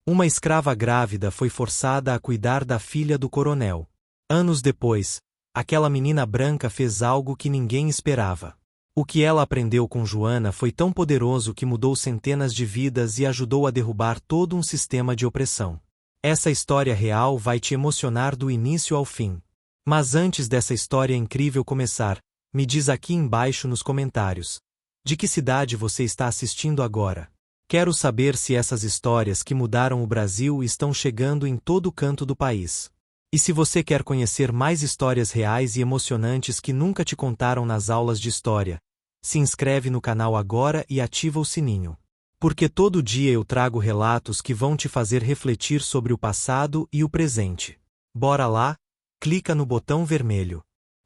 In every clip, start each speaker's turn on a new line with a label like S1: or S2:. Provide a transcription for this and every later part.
S1: Uma escrava grávida foi forçada a cuidar da filha do coronel. Anos depois, aquela menina branca fez algo que ninguém esperava. O que ela aprendeu com Joana foi tão poderoso que mudou centenas de vidas e ajudou a derrubar todo um sistema de opressão. Essa história real vai te emocionar do início ao fim. Mas antes dessa história incrível começar, me diz aqui embaixo nos comentários: de que cidade você está assistindo agora? Quero saber se essas histórias que mudaram o Brasil estão chegando em todo canto do país. E se você quer conhecer mais histórias reais e emocionantes que nunca te contaram nas aulas de história, se inscreve no canal agora e ativa o sininho. Porque todo dia eu trago relatos que vão te fazer refletir sobre o passado e o presente. Bora lá? Clica no botão vermelho.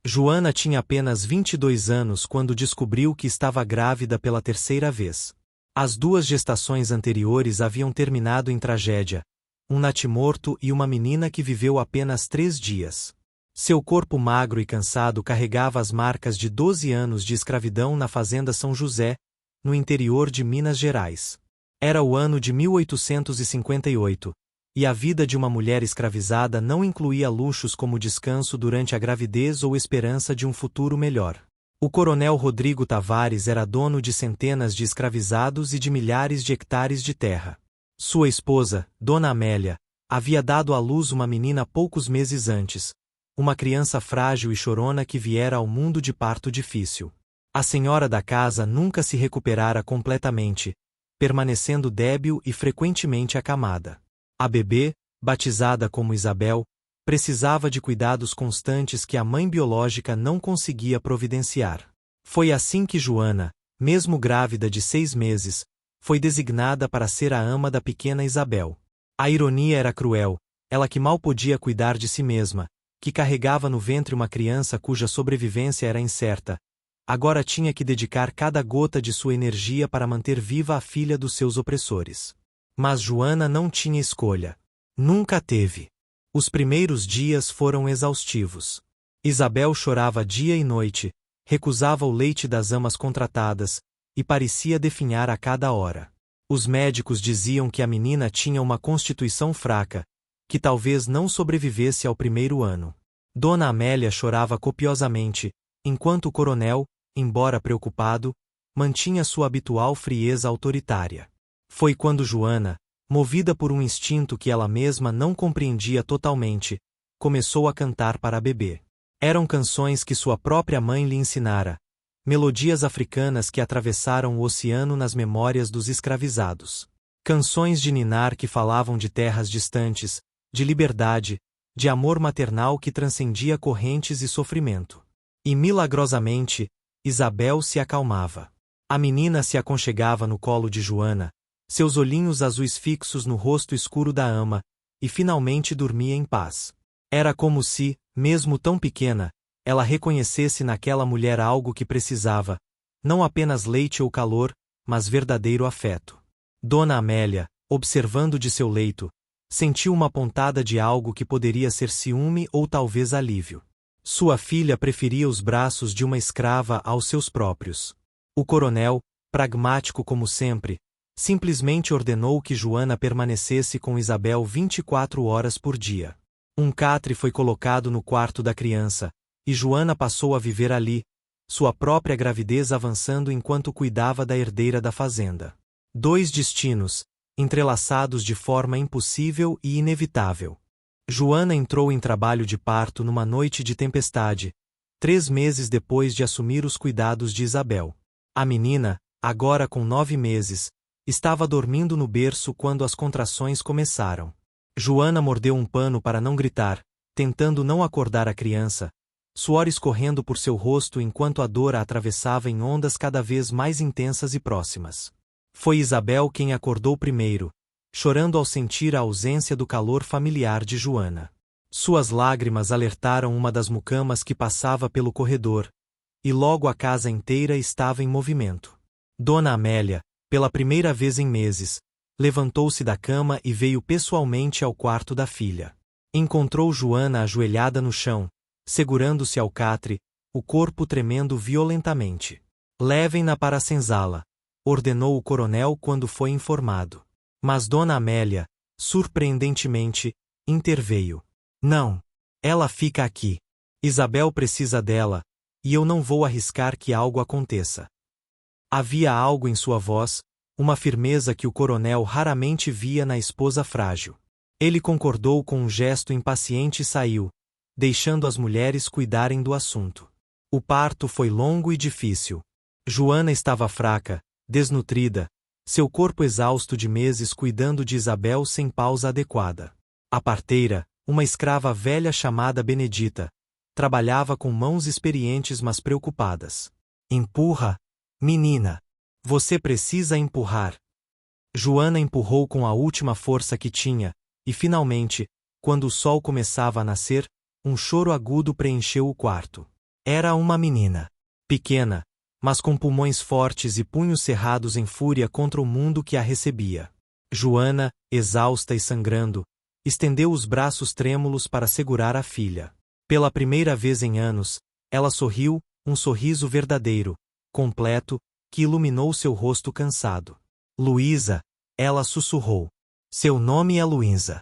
S1: Joana tinha apenas 22 anos quando descobriu que estava grávida pela terceira vez. As duas gestações anteriores haviam terminado em tragédia, um natimorto e uma menina que viveu apenas 3 dias. Seu corpo magro e cansado carregava as marcas de 12 anos de escravidão na fazenda São José, no interior de Minas Gerais. Era o ano de 1858, e a vida de uma mulher escravizada não incluía luxos como descanso durante a gravidez ou esperança de um futuro melhor. O coronel Rodrigo Tavares era dono de centenas de escravizados e de milhares de hectares de terra. Sua esposa, Dona Amélia, havia dado à luz uma menina poucos meses antes, uma criança frágil e chorona que viera ao mundo de parto difícil. A senhora da casa nunca se recuperara completamente, permanecendo débil e frequentemente acamada. A bebê, batizada como Isabel, precisava de cuidados constantes que a mãe biológica não conseguia providenciar. Foi assim que Joana, mesmo grávida de 6 meses, foi designada para ser a ama da pequena Isabel. A ironia era cruel, ela que mal podia cuidar de si mesma, que carregava no ventre uma criança cuja sobrevivência era incerta, agora tinha que dedicar cada gota de sua energia para manter viva a filha dos seus opressores. Mas Joana não tinha escolha. Nunca teve. Os primeiros dias foram exaustivos. Isabel chorava dia e noite, recusava o leite das amas contratadas, e parecia definhar a cada hora. Os médicos diziam que a menina tinha uma constituição fraca, que talvez não sobrevivesse ao primeiro ano. Dona Amélia chorava copiosamente, enquanto o coronel, embora preocupado, mantinha sua habitual frieza autoritária. Foi quando Joana, movida por um instinto que ela mesma não compreendia totalmente, começou a cantar para a bebê. Eram canções que sua própria mãe lhe ensinara, melodias africanas que atravessaram o oceano nas memórias dos escravizados. Canções de ninar que falavam de terras distantes, de liberdade, de amor maternal que transcendia correntes e sofrimento. E milagrosamente, Isabel se acalmava. A menina se aconchegava no colo de Joana, seus olhinhos azuis fixos no rosto escuro da ama, e finalmente dormia em paz. Era como se, mesmo tão pequena, ela reconhecesse naquela mulher algo que precisava, não apenas leite ou calor, mas verdadeiro afeto. Dona Amélia, observando de seu leito, sentiu uma pontada de algo que poderia ser ciúme ou talvez alívio. Sua filha preferia os braços de uma escrava aos seus próprios. O coronel, pragmático como sempre, simplesmente ordenou que Joana permanecesse com Isabel 24 horas por dia. Um catre foi colocado no quarto da criança, e Joana passou a viver ali, sua própria gravidez avançando enquanto cuidava da herdeira da fazenda. 2 destinos, entrelaçados de forma impossível e inevitável. Joana entrou em trabalho de parto numa noite de tempestade, 3 meses depois de assumir os cuidados de Isabel. A menina, agora com 9 meses, estava dormindo no berço quando as contrações começaram. Joana mordeu um pano para não gritar, tentando não acordar a criança, suor escorrendo por seu rosto enquanto a dor a atravessava em ondas cada vez mais intensas e próximas. Foi Isabel quem acordou primeiro, chorando ao sentir a ausência do calor familiar de Joana. Suas lágrimas alertaram uma das mucamas que passava pelo corredor, e logo a casa inteira estava em movimento. Dona Amélia, pela primeira vez em meses, levantou-se da cama e veio pessoalmente ao quarto da filha. Encontrou Joana ajoelhada no chão, segurando-se ao catre, o corpo tremendo violentamente. Levem-na para a senzala, ordenou o coronel quando foi informado. Mas Dona Amélia, surpreendentemente, interveio. Não. Ela fica aqui. Isabel precisa dela, e eu não vou arriscar que algo aconteça. Havia algo em sua voz, uma firmeza que o coronel raramente via na esposa frágil. Ele concordou com um gesto impaciente e saiu, deixando as mulheres cuidarem do assunto. O parto foi longo e difícil. Joana estava fraca, desnutrida, seu corpo exausto de meses cuidando de Isabel sem pausa adequada. A parteira, uma escrava velha chamada Benedita, trabalhava com mãos experientes mas preocupadas. Empurra, menina. Você precisa empurrar. Joana empurrou com a última força que tinha, e finalmente, quando o sol começava a nascer, um choro agudo preencheu o quarto. Era uma menina. Pequena, mas com pulmões fortes e punhos cerrados em fúria contra o mundo que a recebia. Joana, exausta e sangrando, estendeu os braços trêmulos para segurar a filha. Pela primeira vez em anos, ela sorriu, um sorriso verdadeiro, completo, que iluminou seu rosto cansado. Luísa, ela sussurrou. Seu nome é Luísa.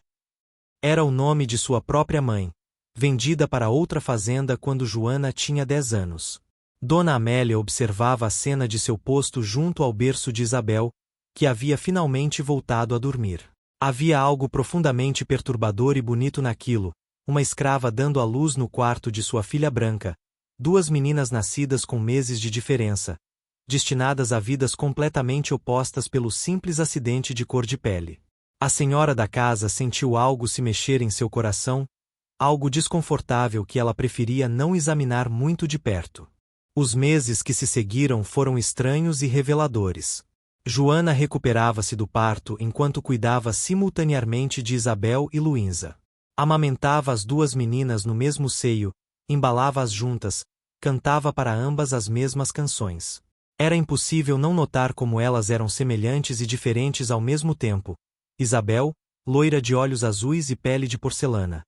S1: Era o nome de sua própria mãe, vendida para outra fazenda quando Joana tinha 10 anos. Dona Amélia observava a cena de seu posto junto ao berço de Isabel, que havia finalmente voltado a dormir. Havia algo profundamente perturbador e bonito naquilo, uma escrava dando à luz no quarto de sua filha branca, duas meninas nascidas com meses de diferença, destinadas a vidas completamente opostas pelo simples acidente de cor de pele. A senhora da casa sentiu algo se mexer em seu coração, algo desconfortável que ela preferia não examinar muito de perto. Os meses que se seguiram foram estranhos e reveladores. Joana recuperava-se do parto enquanto cuidava simultaneamente de Isabel e Luísa. Amamentava as duas meninas no mesmo seio, embalava-as juntas, cantava para ambas as mesmas canções. Era impossível não notar como elas eram semelhantes e diferentes ao mesmo tempo. Isabel, loira de olhos azuis e pele de porcelana.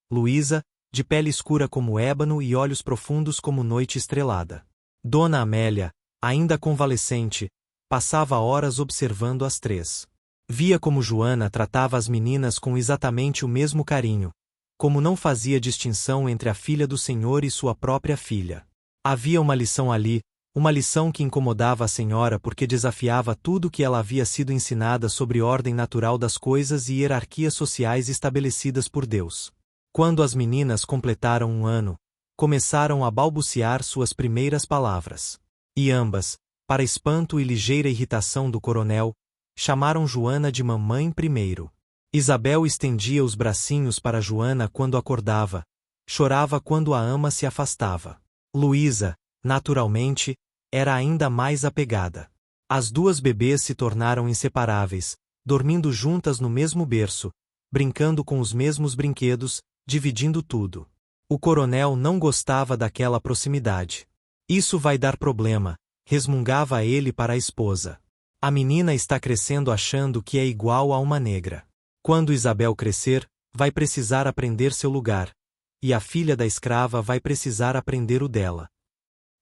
S1: Luísa, de pele escura como ébano e olhos profundos como noite estrelada. Dona Amélia, ainda convalescente, passava horas observando as três. Via como Joana tratava as meninas com exatamente o mesmo carinho, como não fazia distinção entre a filha do senhor e sua própria filha. Havia uma lição ali, uma lição que incomodava a senhora porque desafiava tudo que ela havia sido ensinada sobre ordem natural das coisas e hierarquias sociais estabelecidas por Deus. Quando as meninas completaram 1 ano, começaram a balbuciar suas primeiras palavras. E ambas, para espanto e ligeira irritação do coronel, chamaram Joana de mamãe primeiro. Isabel estendia os bracinhos para Joana quando acordava, chorava quando a ama se afastava. Luísa, naturalmente, era ainda mais apegada. As duas bebês se tornaram inseparáveis, dormindo juntas no mesmo berço, brincando com os mesmos brinquedos, dividindo tudo. O coronel não gostava daquela proximidade. Isso vai dar problema, resmungava ele para a esposa. A menina está crescendo achando que é igual a uma negra. Quando Isabel crescer, vai precisar aprender seu lugar, e a filha da escrava vai precisar aprender o dela.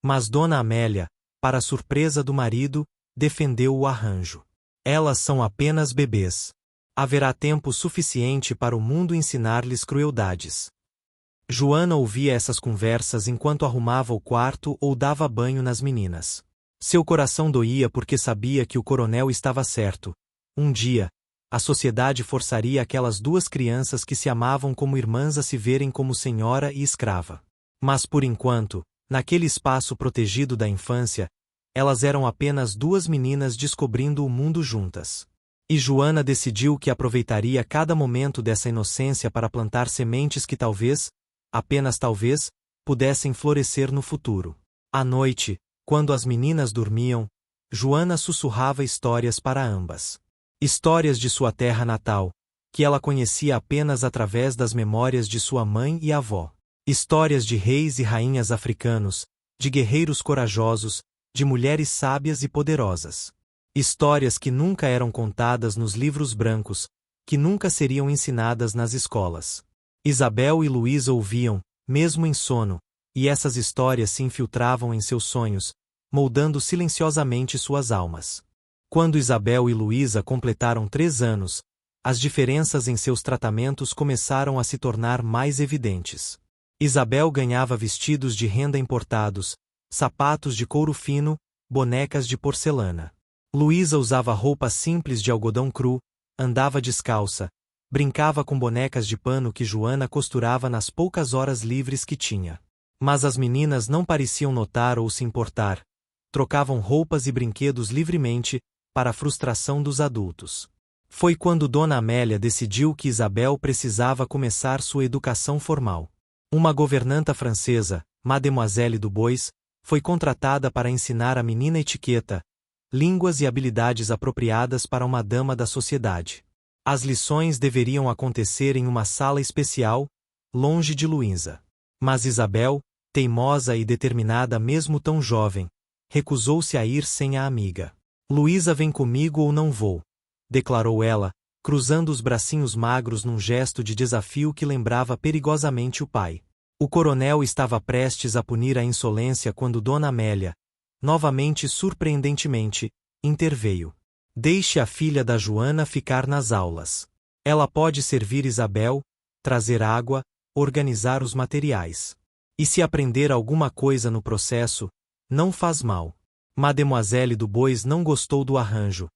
S1: Mas Dona Amélia, para a surpresa do marido, defendeu o arranjo. Elas são apenas bebês. Haverá tempo suficiente para o mundo ensinar-lhes crueldades. Joana ouvia essas conversas enquanto arrumava o quarto ou dava banho nas meninas. Seu coração doía porque sabia que o coronel estava certo. Um dia, a sociedade forçaria aquelas duas crianças que se amavam como irmãs a se verem como senhora e escrava. Mas por enquanto, naquele espaço protegido da infância, elas eram apenas duas meninas descobrindo o mundo juntas. E Joana decidiu que aproveitaria cada momento dessa inocência para plantar sementes que talvez, apenas talvez, pudessem florescer no futuro. À noite, quando as meninas dormiam, Joana sussurrava histórias para ambas. Histórias de sua terra natal, que ela conhecia apenas através das memórias de sua mãe e avó. Histórias de reis e rainhas africanos, de guerreiros corajosos, de mulheres sábias e poderosas. Histórias que nunca eram contadas nos livros brancos, que nunca seriam ensinadas nas escolas. Isabel e Luísa ouviam, mesmo em sono, e essas histórias se infiltravam em seus sonhos, moldando silenciosamente suas almas. Quando Isabel e Luísa completaram 3 anos, as diferenças em seus tratamentos começaram a se tornar mais evidentes. Isabel ganhava vestidos de renda importados, sapatos de couro fino, bonecas de porcelana. Luísa usava roupas simples de algodão cru, andava descalça, brincava com bonecas de pano que Joana costurava nas poucas horas livres que tinha. Mas as meninas não pareciam notar ou se importar, trocavam roupas e brinquedos livremente, para a frustração dos adultos. Foi quando Dona Amélia decidiu que Isabel precisava começar sua educação formal. Uma governanta francesa, Mademoiselle Dubois, foi contratada para ensinar a menina etiqueta, línguas e habilidades apropriadas para uma dama da sociedade. As lições deveriam acontecer em uma sala especial, longe de Luísa. Mas Isabel, teimosa e determinada mesmo tão jovem, recusou-se a ir sem a amiga. Luísa vem comigo ou não vou, declarou ela, cruzando os bracinhos magros num gesto de desafio que lembrava perigosamente o pai. O coronel estava prestes a punir a insolência quando Dona Amélia, novamente surpreendentemente, interveio. Deixe a filha da Joana ficar nas aulas. Ela pode servir Isabel, trazer água, organizar os materiais. E se aprender alguma coisa no processo, não faz mal. Mademoiselle Dubois não gostou do arranjo,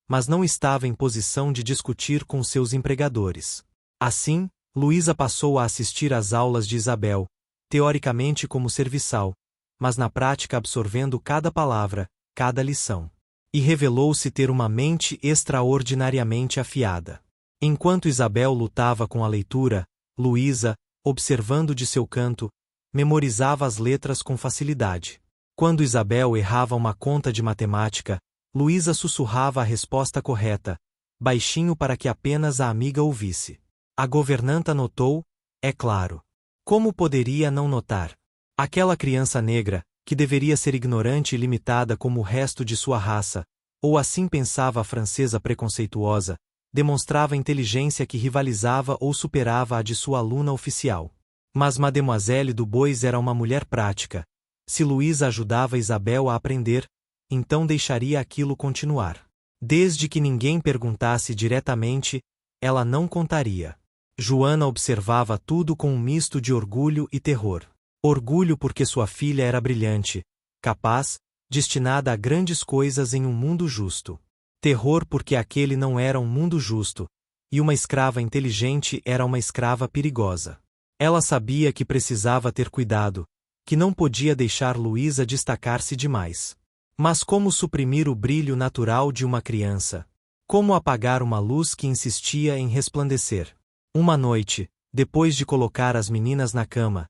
S1: mas não estava em posição de discutir com seus empregadores. Assim, Luísa passou a assistir às aulas de Isabel, teoricamente como serviçal, mas na prática absorvendo cada palavra, cada lição. E revelou-se ter uma mente extraordinariamente afiada. Enquanto Isabel lutava com a leitura, Luísa, observando de seu canto, memorizava as letras com facilidade. Quando Isabel errava uma conta de matemática, Luísa sussurrava a resposta correta, baixinho para que apenas a amiga ouvisse. A governanta notou, é claro. Como poderia não notar? Aquela criança negra, que deveria ser ignorante e limitada como o resto de sua raça, ou assim pensava a francesa preconceituosa, demonstrava inteligência que rivalizava ou superava a de sua aluna oficial. Mas Mademoiselle Dubois era uma mulher prática. Se Luísa ajudava Isabel a aprender, então deixaria aquilo continuar. Desde que ninguém perguntasse diretamente, ela não contaria. Joana observava tudo com um misto de orgulho e terror. Orgulho porque sua filha era brilhante, capaz, destinada a grandes coisas em um mundo justo. Terror porque aquele não era um mundo justo, e uma escrava inteligente era uma escrava perigosa. Ela sabia que precisava ter cuidado, que não podia deixar Luísa destacar-se demais. Mas como suprimir o brilho natural de uma criança? Como apagar uma luz que insistia em resplandecer? Uma noite, depois de colocar as meninas na cama,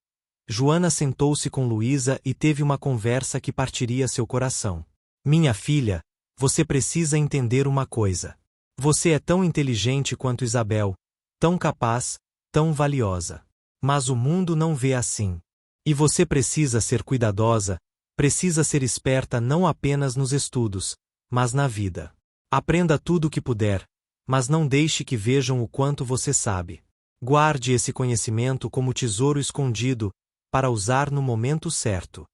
S1: Joana sentou-se com Luísa e teve uma conversa que partiria seu coração. Minha filha, você precisa entender uma coisa. Você é tão inteligente quanto Isabel, tão capaz, tão valiosa. Mas o mundo não vê assim. E você precisa ser cuidadosa, precisa ser esperta não apenas nos estudos, mas na vida. Aprenda tudo o que puder, mas não deixe que vejam o quanto você sabe. Guarde esse conhecimento como tesouro escondido, para usar no momento certo.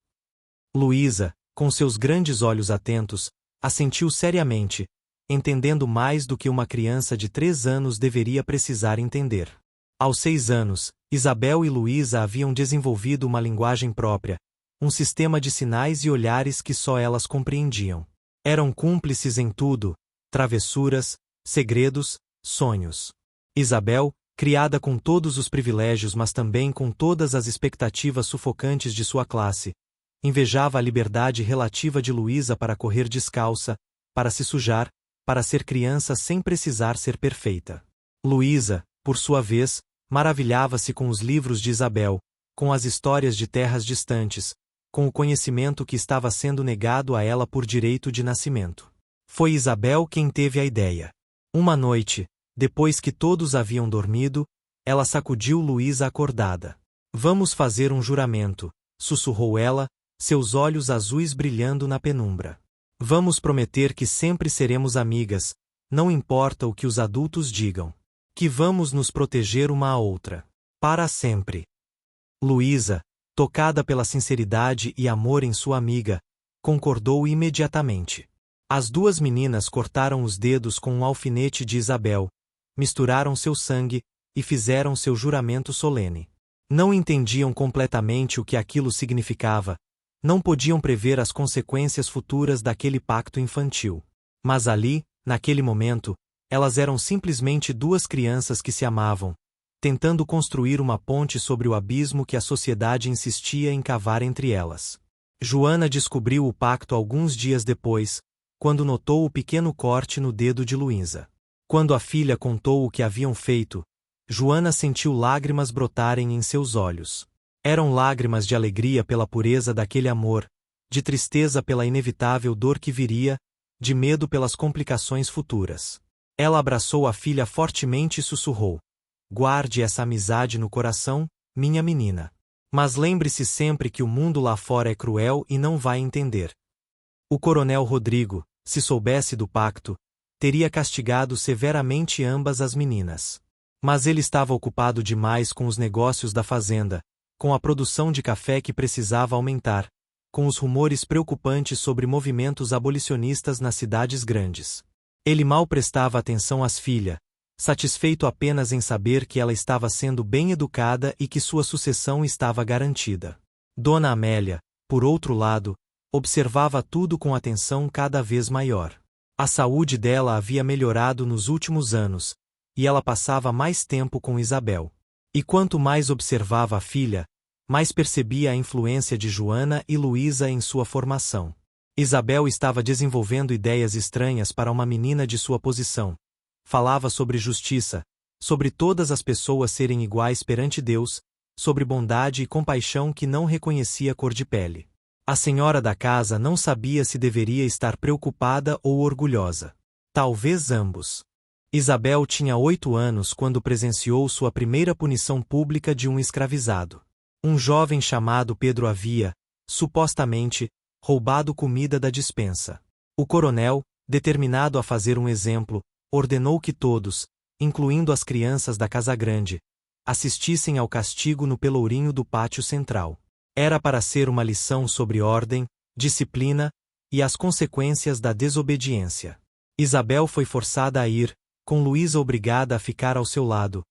S1: Luísa, com seus grandes olhos atentos, assentiu seriamente, entendendo mais do que uma criança de 3 anos deveria precisar entender. Aos 6 anos, Isabel e Luísa haviam desenvolvido uma linguagem própria, um sistema de sinais e olhares que só elas compreendiam. Eram cúmplices em tudo, travessuras, segredos, sonhos. Isabel, criada com todos os privilégios mas também com todas as expectativas sufocantes de sua classe, invejava a liberdade relativa de Luísa para correr descalça, para se sujar, para ser criança sem precisar ser perfeita. Luísa, por sua vez, maravilhava-se com os livros de Isabel, com as histórias de terras distantes, com o conhecimento que estava sendo negado a ela por direito de nascimento. Foi Isabel quem teve a ideia. Uma noite, depois que todos haviam dormido, ela sacudiu Luísa acordada. Vamos fazer um juramento, sussurrou ela, seus olhos azuis brilhando na penumbra. Vamos prometer que sempre seremos amigas, não importa o que os adultos digam. Que vamos nos proteger uma à outra. Para sempre. Luísa, tocada pela sinceridade e amor em sua amiga, concordou imediatamente. As duas meninas cortaram os dedos com um alfinete de Isabel, misturaram seu sangue, e fizeram seu juramento solene. Não entendiam completamente o que aquilo significava, não podiam prever as consequências futuras daquele pacto infantil. Mas ali, naquele momento, elas eram simplesmente duas crianças que se amavam, tentando construir uma ponte sobre o abismo que a sociedade insistia em cavar entre elas. Joana descobriu o pacto alguns dias depois, quando notou o pequeno corte no dedo de Luísa. Quando a filha contou o que haviam feito, Joana sentiu lágrimas brotarem em seus olhos. Eram lágrimas de alegria pela pureza daquele amor, de tristeza pela inevitável dor que viria, de medo pelas complicações futuras. Ela abraçou a filha fortemente e sussurrou: "Guarde essa amizade no coração, minha menina. Mas lembre-se sempre que o mundo lá fora é cruel e não vai entender." O coronel Rodrigo, se soubesse do pacto, teria castigado severamente ambas as meninas. Mas ele estava ocupado demais com os negócios da fazenda, com a produção de café que precisava aumentar, com os rumores preocupantes sobre movimentos abolicionistas nas cidades grandes. Ele mal prestava atenção às filhas, satisfeito apenas em saber que ela estava sendo bem educada e que sua sucessão estava garantida. Dona Amélia, por outro lado, observava tudo com atenção cada vez maior. A saúde dela havia melhorado nos últimos anos, e ela passava mais tempo com Isabel. E quanto mais observava a filha, mais percebia a influência de Joana e Luísa em sua formação. Isabel estava desenvolvendo ideias estranhas para uma menina de sua posição. Falava sobre justiça, sobre todas as pessoas serem iguais perante Deus, sobre bondade e compaixão que não reconhecia cor de pele. A senhora da casa não sabia se deveria estar preocupada ou orgulhosa. Talvez ambos. Isabel tinha 8 anos quando presenciou sua primeira punição pública de um escravizado. Um jovem chamado Pedro havia, supostamente, roubado comida da despensa. O coronel, determinado a fazer um exemplo, ordenou que todos, incluindo as crianças da Casa Grande, assistissem ao castigo no pelourinho do pátio central. Era para ser uma lição sobre ordem, disciplina e as consequências da desobediência. Isabel foi forçada a ir, com Luísa obrigada a ficar ao seu lado,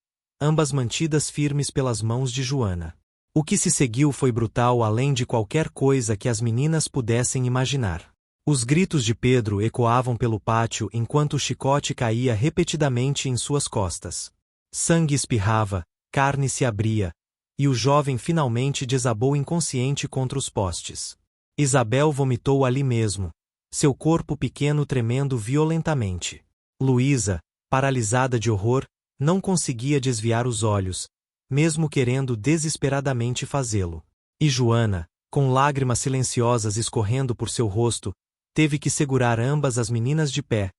S1: ambas mantidas firmes pelas mãos de Joana. O que se seguiu foi brutal além de qualquer coisa que as meninas pudessem imaginar. Os gritos de Pedro ecoavam pelo pátio enquanto o chicote caía repetidamente em suas costas. Sangue espirrava, carne se abria, e o jovem finalmente desabou inconsciente contra os postes. Isabel vomitou ali mesmo, seu corpo pequeno tremendo violentamente. Luísa, paralisada de horror, não conseguia desviar os olhos, mesmo querendo desesperadamente fazê-lo. E Joana, com lágrimas silenciosas escorrendo por seu rosto, teve que segurar ambas as meninas de pé,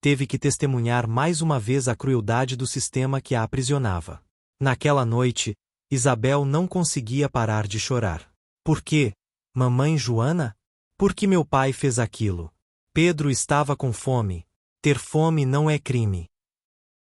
S1: teve que testemunhar mais uma vez a crueldade do sistema que a aprisionava. Naquela noite, Isabel não conseguia parar de chorar. Por quê, mamãe Joana? Por que meu pai fez aquilo? Pedro estava com fome. Ter fome não é crime.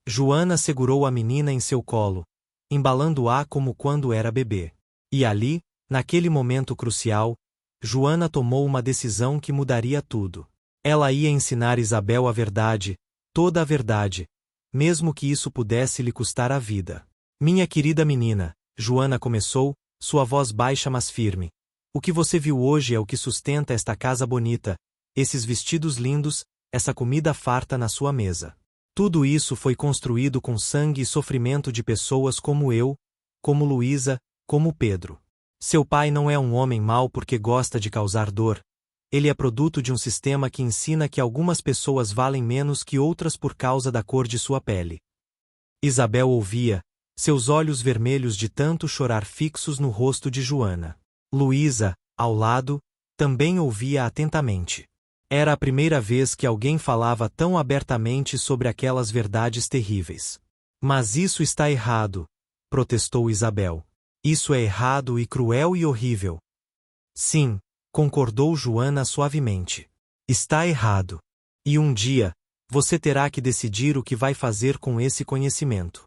S1: Joana segurou a menina em seu colo, embalando-a como quando era bebê. E ali, naquele momento crucial, Joana tomou uma decisão que mudaria tudo. Ela ia ensinar Isabel a verdade, toda a verdade, mesmo que isso pudesse lhe custar a vida. Minha querida menina, Joana começou, sua voz baixa mas firme. O que você viu hoje é o que sustenta esta casa bonita, esses vestidos lindos, essa comida farta na sua mesa. Tudo isso foi construído com sangue e sofrimento de pessoas como eu, como Luísa, como Pedro. Seu pai não é um homem mau porque gosta de causar dor. Ele é produto de um sistema que ensina que algumas pessoas valem menos que outras por causa da cor de sua pele. Isabel ouvia, seus olhos vermelhos de tanto chorar fixos no rosto de Joana. Luísa, ao lado, também ouvia atentamente. Era a primeira vez que alguém falava tão abertamente sobre aquelas verdades terríveis. Mas isso está errado, protestou Isabel. Isso é errado e cruel e horrível. Sim, concordou Joana suavemente. Está errado. E um dia, você terá que decidir o que vai fazer com esse conhecimento.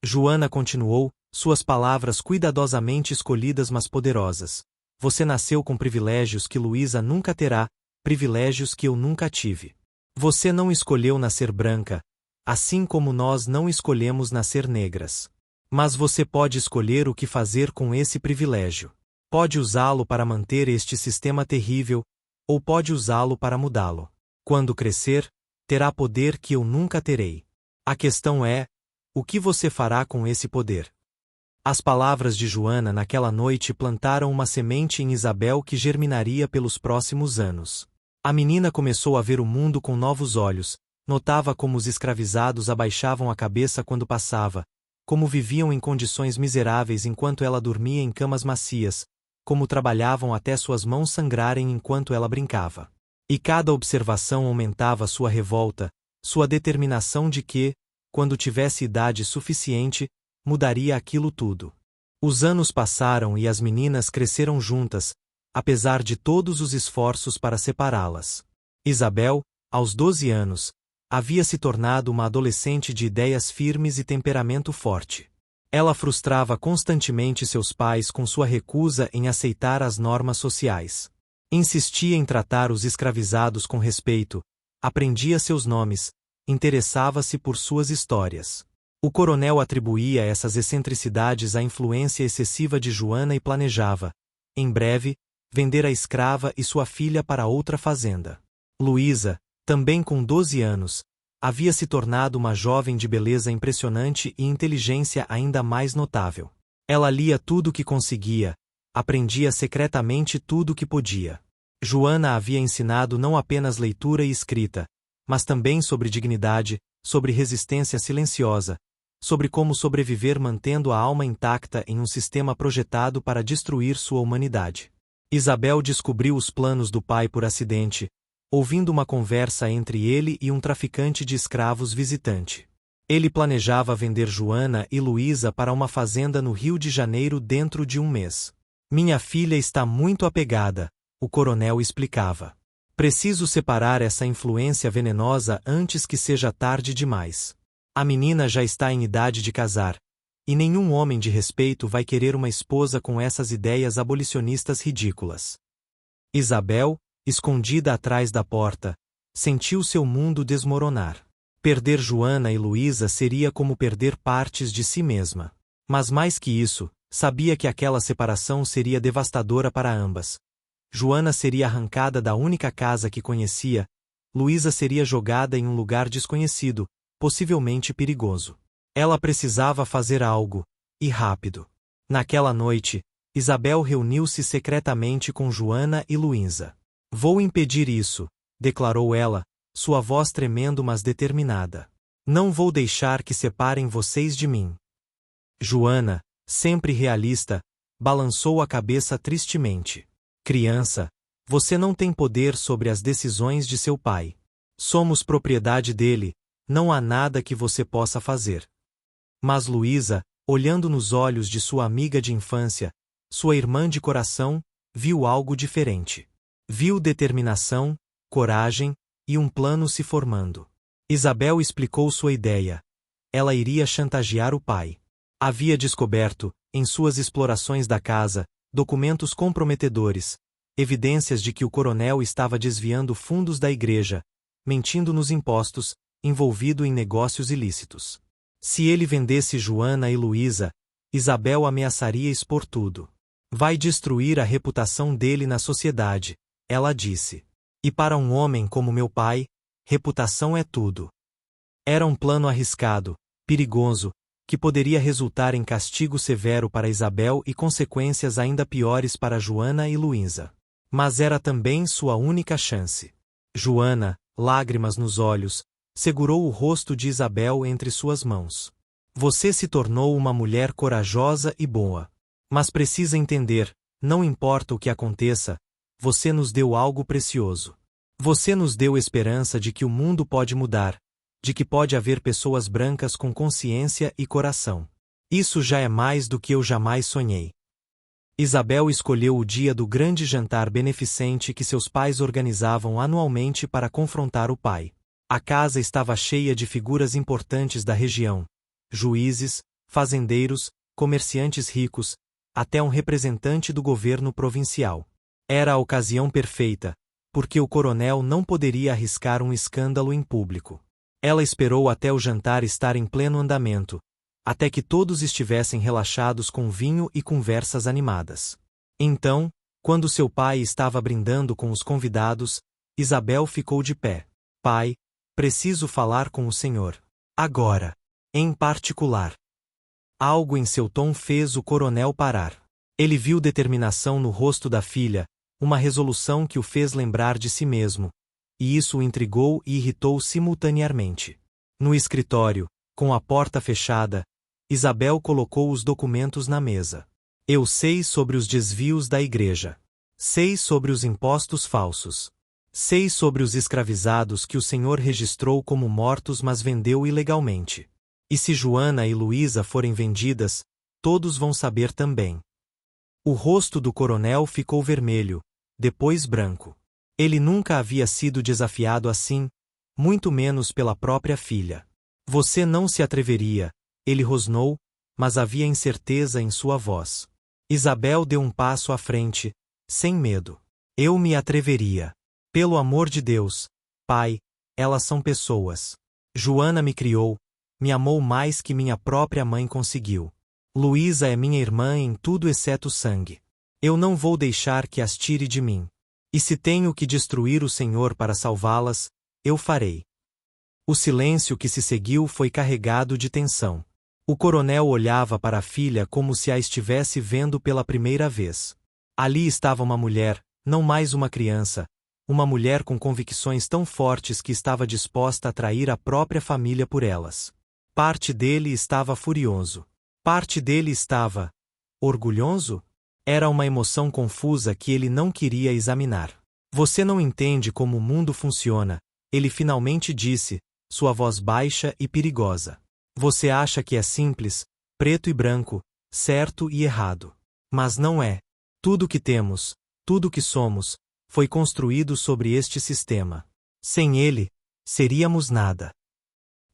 S1: Joana continuou, suas palavras cuidadosamente escolhidas mas poderosas. Você nasceu com privilégios que Luísa nunca terá, privilégios que eu nunca tive. Você não escolheu nascer branca, assim como nós não escolhemos nascer negras. Mas você pode escolher o que fazer com esse privilégio. Pode usá-lo para manter este sistema terrível, ou pode usá-lo para mudá-lo. Quando crescer, terá poder que eu nunca terei. A questão é, o que você fará com esse poder? As palavras de Joana naquela noite plantaram uma semente em Isabel que germinaria pelos próximos anos. A menina começou a ver o mundo com novos olhos, notava como os escravizados abaixavam a cabeça quando passava, como viviam em condições miseráveis enquanto ela dormia em camas macias, como trabalhavam até suas mãos sangrarem enquanto ela brincava. E cada observação aumentava sua revolta, sua determinação de que, quando tivesse idade suficiente, mudaria aquilo tudo. Os anos passaram e as meninas cresceram juntas, apesar de todos os esforços para separá-las. Isabel, aos 12 anos, havia se tornado uma adolescente de ideias firmes e temperamento forte. Ela frustrava constantemente seus pais com sua recusa em aceitar as normas sociais. Insistia em tratar os escravizados com respeito, aprendia seus nomes, interessava-se por suas histórias. O coronel atribuía essas excentricidades à influência excessiva de Joana e planejava, em breve, vender a escrava e sua filha para outra fazenda. Luísa, também com 12 anos, havia se tornado uma jovem de beleza impressionante e inteligência ainda mais notável. Ela lia tudo o que conseguia, aprendia secretamente tudo o que podia. Joana havia ensinado não apenas leitura e escrita, mas também sobre dignidade, sobre resistência silenciosa, sobre como sobreviver mantendo a alma intacta em um sistema projetado para destruir sua humanidade. Isabel descobriu os planos do pai por acidente, ouvindo uma conversa entre ele e um traficante de escravos visitante. Ele planejava vender Joana e Luísa para uma fazenda no Rio de Janeiro dentro de um mês. Minha filha está muito apegada, o coronel explicava. Preciso separar essa influência venenosa antes que seja tarde demais. A menina já está em idade de casar, e nenhum homem de respeito vai querer uma esposa com essas ideias abolicionistas ridículas. Isabel, escondida atrás da porta, sentiu seu mundo desmoronar. Perder Joana e Luísa seria como perder partes de si mesma. Mas mais que isso, sabia que aquela separação seria devastadora para ambas. Joana seria arrancada da única casa que conhecia, Luísa seria jogada em um lugar desconhecido, possivelmente perigoso. Ela precisava fazer algo, e rápido. Naquela noite, Isabel reuniu-se secretamente com Joana e Luísa. Vou impedir isso, declarou ela, sua voz tremendo mas determinada. Não vou deixar que separem vocês de mim. Joana, sempre realista, balançou a cabeça tristemente. Criança, você não tem poder sobre as decisões de seu pai. Somos propriedade dele, não há nada que você possa fazer. Mas Luísa, olhando nos olhos de sua amiga de infância, sua irmã de coração, viu algo diferente. Viu determinação, coragem e um plano se formando. Isabel explicou sua ideia. Ela iria chantagear o pai. Havia descoberto, em suas explorações da casa, documentos comprometedores, evidências de que o coronel estava desviando fundos da igreja, mentindo nos impostos, envolvido em negócios ilícitos. Se ele vendesse Joana e Luísa, Isabel ameaçaria expor tudo. Vai destruir a reputação dele na sociedade, ela disse. E para um homem como meu pai, reputação é tudo. Era um plano arriscado, perigoso, que poderia resultar em castigo severo para Isabel e consequências ainda piores para Joana e Luísa. Mas era também sua única chance. Joana, lágrimas nos olhos, segurou o rosto de Isabel entre suas mãos. Você se tornou uma mulher corajosa e boa. Mas precisa entender, não importa o que aconteça, você nos deu algo precioso. Você nos deu esperança de que o mundo pode mudar, de que pode haver pessoas brancas com consciência e coração. Isso já é mais do que eu jamais sonhei. Isabel escolheu o dia do grande jantar beneficente que seus pais organizavam anualmente para confrontar o pai. A casa estava cheia de figuras importantes da região, juízes, fazendeiros, comerciantes ricos, até um representante do governo provincial. Era a ocasião perfeita, porque o coronel não poderia arriscar um escândalo em público. Ela esperou até o jantar estar em pleno andamento, até que todos estivessem relaxados com vinho e conversas animadas. Então, quando seu pai estava brindando com os convidados, Isabel ficou de pé. Pai, preciso falar com o senhor. Agora. Em particular. Algo em seu tom fez o coronel parar. Ele viu determinação no rosto da filha, uma resolução que o fez lembrar de si mesmo, e isso o intrigou e irritou simultaneamente. No escritório, com a porta fechada, Isabel colocou os documentos na mesa. Eu sei sobre os desvios da igreja. Sei sobre os impostos falsos. Sei sobre os escravizados que o senhor registrou como mortos mas vendeu ilegalmente. E se Joana e Luísa forem vendidas, todos vão saber também. O rosto do coronel ficou vermelho, depois branco. Ele nunca havia sido desafiado assim, muito menos pela própria filha. Você não se atreveria, ele rosnou, mas havia incerteza em sua voz. Isabel deu um passo à frente, sem medo. Eu me atreveria. Pelo amor de Deus, pai, elas são pessoas. Joana me criou, me amou mais que minha própria mãe conseguiu. Luísa é minha irmã em tudo exceto sangue. Eu não vou deixar que as tire de mim. E se tenho que destruir o Senhor para salvá-las, eu farei. O silêncio que se seguiu foi carregado de tensão. O coronel olhava para a filha como se a estivesse vendo pela primeira vez. Ali estava uma mulher, não mais uma criança, uma mulher com convicções tão fortes que estava disposta a trair a própria família por elas. Parte dele estava furioso. Parte dele estava orgulhoso? Era uma emoção confusa que ele não queria examinar. Você não entende como o mundo funciona, ele finalmente disse, sua voz baixa e perigosa. Você acha que é simples, preto e branco, certo e errado. Mas não é. Tudo que temos, tudo que somos, foi construído sobre este sistema. Sem ele, seríamos nada.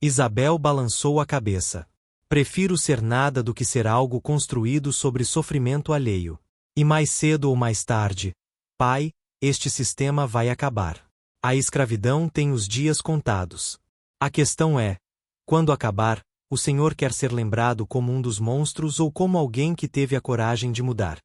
S1: Isabel balançou a cabeça. Prefiro ser nada do que ser algo construído sobre sofrimento alheio. E mais cedo ou mais tarde, pai, este sistema vai acabar. A escravidão tem os dias contados. A questão é, quando acabar, o Senhor quer ser lembrado como um dos monstros ou como alguém que teve a coragem de mudar?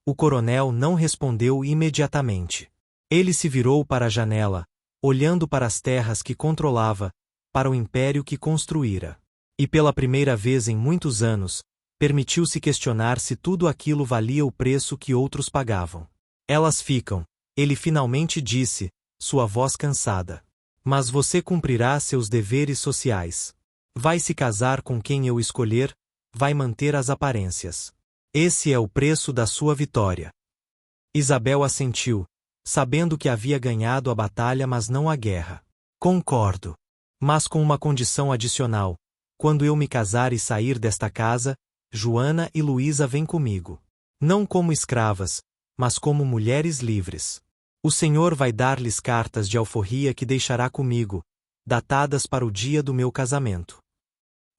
S1: O coronel não respondeu imediatamente. Ele se virou para a janela, olhando para as terras que controlava, para o império que construíra. E pela primeira vez em muitos anos, permitiu-se questionar se tudo aquilo valia o preço que outros pagavam. Elas ficam, ele finalmente disse, sua voz cansada. Mas você cumprirá seus deveres sociais. Vai se casar com quem eu escolher, vai manter as aparências. Esse é o preço da sua vitória. Isabel assentiu, sabendo que havia ganhado a batalha mas não a guerra. Concordo. Mas com uma condição adicional. Quando eu me casar e sair desta casa, Joana e Luísa vêm comigo. Não como escravas, mas como mulheres livres. O Senhor vai dar-lhes cartas de alforria que deixará comigo, datadas para o dia do meu casamento.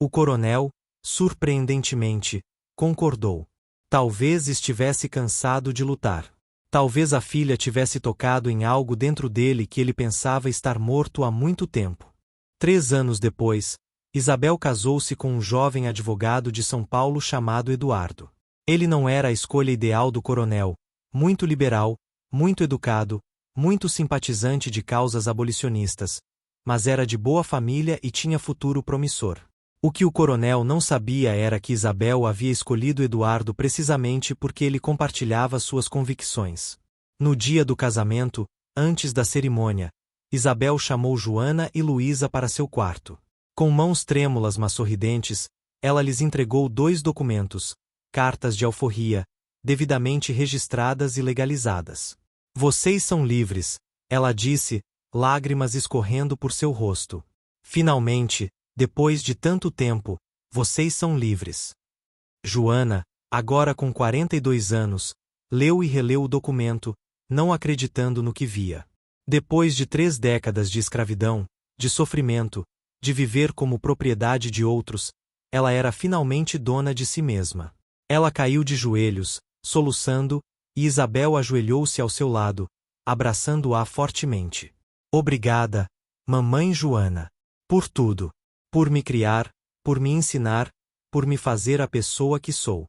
S1: O coronel, surpreendentemente, concordou. Talvez estivesse cansado de lutar. Talvez a filha tivesse tocado em algo dentro dele que ele pensava estar morto há muito tempo. 3 anos depois, Isabel casou-se com um jovem advogado de São Paulo chamado Eduardo. Ele não era a escolha ideal do coronel, muito liberal, muito educado, muito simpatizante de causas abolicionistas, mas era de boa família e tinha futuro promissor. O que o coronel não sabia era que Isabel havia escolhido Eduardo precisamente porque ele compartilhava suas convicções. No dia do casamento, antes da cerimônia, Isabel chamou Joana e Luísa para seu quarto. Com mãos trêmulas mas sorridentes, ela lhes entregou 2 documentos, cartas de alforria, devidamente registradas e legalizadas. Vocês são livres, ela disse, lágrimas escorrendo por seu rosto. Finalmente, depois de tanto tempo, vocês são livres. Joana, agora com 42 anos, leu e releu o documento, não acreditando no que via. Depois de 3 décadas de escravidão, de sofrimento, de viver como propriedade de outros, ela era finalmente dona de si mesma. Ela caiu de joelhos, soluçando, e Isabel ajoelhou-se ao seu lado, abraçando-a fortemente. Obrigada, mamãe Joana. Por tudo. Por me criar, por me ensinar, por me fazer a pessoa que sou.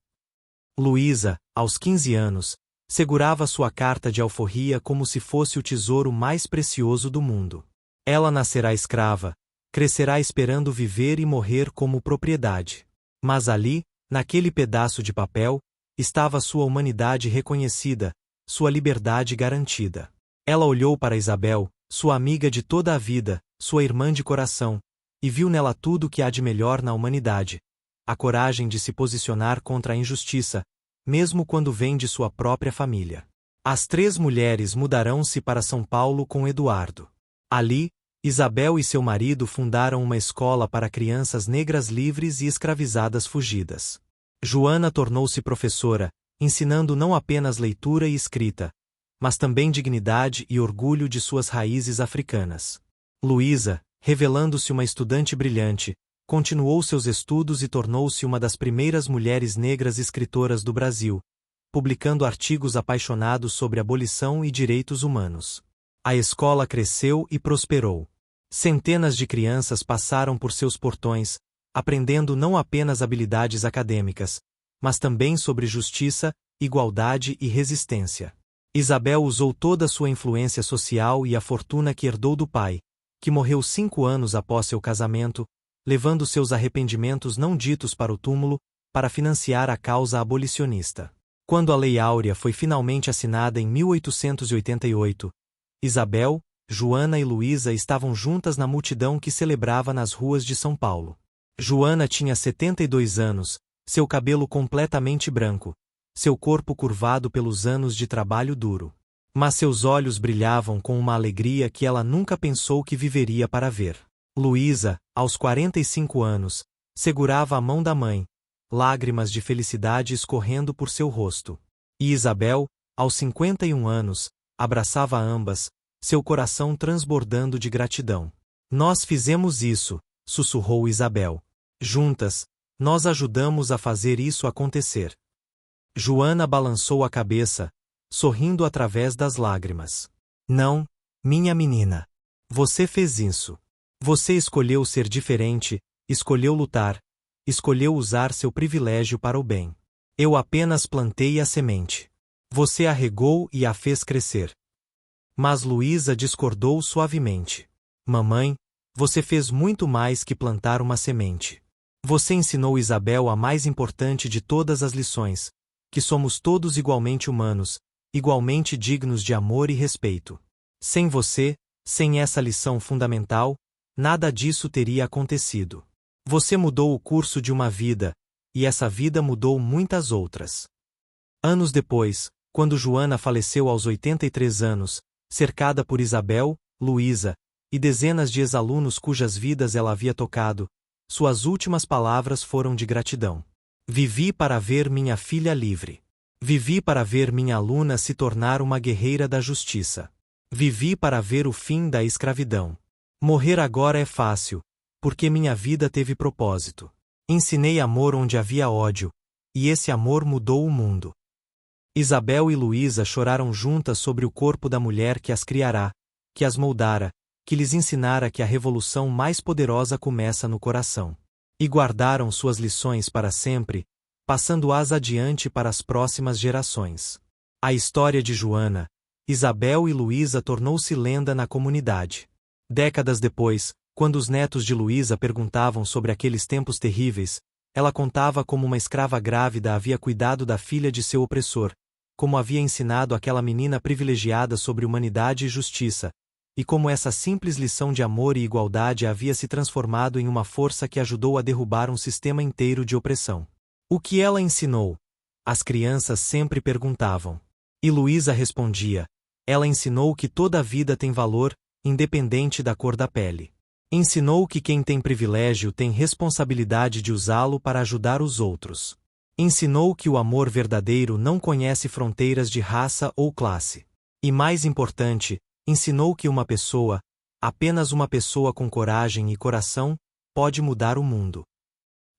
S1: Luísa, aos 15 anos, segurava sua carta de alforria como se fosse o tesouro mais precioso do mundo. Ela nascerá escrava, crescerá esperando viver e morrer como propriedade. Mas ali, naquele pedaço de papel, estava sua humanidade reconhecida, sua liberdade garantida. Ela olhou para Isabel, sua amiga de toda a vida, sua irmã de coração, e viu nela tudo o que há de melhor na humanidade: a coragem de se posicionar contra a injustiça, mesmo quando vem de sua própria família. As 3 mulheres mudarão-se para São Paulo com Eduardo. Ali, Isabel e seu marido fundaram uma escola para crianças negras livres e escravizadas fugidas. Joana tornou-se professora, ensinando não apenas leitura e escrita, mas também dignidade e orgulho de suas raízes africanas. Luísa, revelando-se uma estudante brilhante, continuou seus estudos e tornou-se uma das primeiras mulheres negras escritoras do Brasil, publicando artigos apaixonados sobre abolição e direitos humanos. A escola cresceu e prosperou. Centenas de crianças passaram por seus portões, aprendendo não apenas habilidades acadêmicas, mas também sobre justiça, igualdade e resistência. Isabel usou toda a sua influência social e a fortuna que herdou do pai, que morreu 5 anos após seu casamento, levando seus arrependimentos não ditos para o túmulo, para financiar a causa abolicionista. Quando a Lei Áurea foi finalmente assinada em 1888, Isabel, Joana e Luísa estavam juntas na multidão que celebrava nas ruas de São Paulo. Joana tinha 72 anos, seu cabelo completamente branco, seu corpo curvado pelos anos de trabalho duro. Mas seus olhos brilhavam com uma alegria que ela nunca pensou que viveria para ver. Luísa, aos 45 anos, segurava a mão da mãe, lágrimas de felicidade escorrendo por seu rosto. E Isabel, aos 51 anos, abraçava ambas, seu coração transbordando de gratidão. Nós fizemos isso, sussurrou Isabel. Juntas, nós ajudamos a fazer isso acontecer. Joana balançou a cabeça, sorrindo através das lágrimas. Não, minha menina. Você fez isso. Você escolheu ser diferente, escolheu lutar, escolheu usar seu privilégio para o bem. Eu apenas plantei a semente. Você a regou e a fez crescer. Mas Luísa discordou suavemente. Mamãe, você fez muito mais que plantar uma semente. Você ensinou Isabel a mais importante de todas as lições, que somos todos igualmente humanos, igualmente dignos de amor e respeito. Sem você, sem essa lição fundamental, nada disso teria acontecido. Você mudou o curso de uma vida, e essa vida mudou muitas outras. Anos depois, quando Joana faleceu aos 83 anos, cercada por Isabel, Luísa e dezenas de ex-alunos cujas vidas ela havia tocado, suas últimas palavras foram de gratidão. Vivi para ver minha filha livre. Vivi para ver minha aluna se tornar uma guerreira da justiça. Vivi para ver o fim da escravidão. Morrer agora é fácil, porque minha vida teve propósito. Ensinei amor onde havia ódio, e esse amor mudou o mundo. Isabel e Luísa choraram juntas sobre o corpo da mulher que as criará, que as moldara, que lhes ensinara que a revolução mais poderosa começa no coração. E guardaram suas lições para sempre, passando-as adiante para as próximas gerações. A história de Joana, Isabel e Luísa tornou-se lenda na comunidade. Décadas depois, quando os netos de Luísa perguntavam sobre aqueles tempos terríveis, ela contava como uma escrava grávida havia cuidado da filha de seu opressor, como havia ensinado aquela menina privilegiada sobre humanidade e justiça, e como essa simples lição de amor e igualdade havia se transformado em uma força que ajudou a derrubar um sistema inteiro de opressão. O que ela ensinou? As crianças sempre perguntavam. E Luísa respondia: ela ensinou que toda vida tem valor, independente da cor da pele. Ensinou que quem tem privilégio tem responsabilidade de usá-lo para ajudar os outros. Ensinou que o amor verdadeiro não conhece fronteiras de raça ou classe. E mais importante, ensinou que uma pessoa, apenas uma pessoa com coragem e coração, pode mudar o mundo.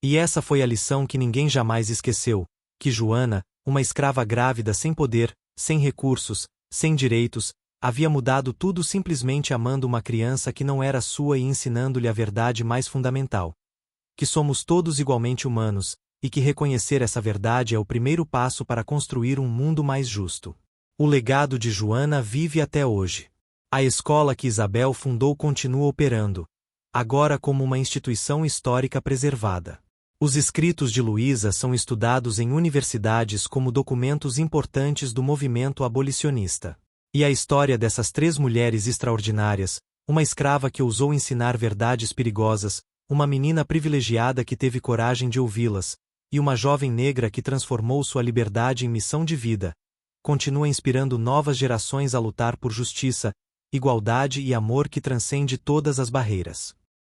S1: E essa foi a lição que ninguém jamais esqueceu, que Joana, uma escrava grávida sem poder, sem recursos, sem direitos, Havia mudado tudo simplesmente amando uma criança que não era sua e ensinando-lhe a verdade mais fundamental: que somos todos igualmente humanos, e que reconhecer essa verdade é o primeiro passo para construir um mundo mais justo. O legado de Joana vive até hoje. A escola que Isabel fundou continua operando, agora como uma instituição histórica preservada. Os escritos de Luísa são estudados em universidades como documentos importantes do movimento abolicionista. E a história dessas 3 mulheres extraordinárias, uma escrava que ousou ensinar verdades perigosas, uma menina privilegiada que teve coragem de ouvi-las, e uma jovem negra que transformou sua liberdade em missão de vida, continua inspirando novas gerações a lutar por justiça, igualdade e amor que transcende todas as barreiras.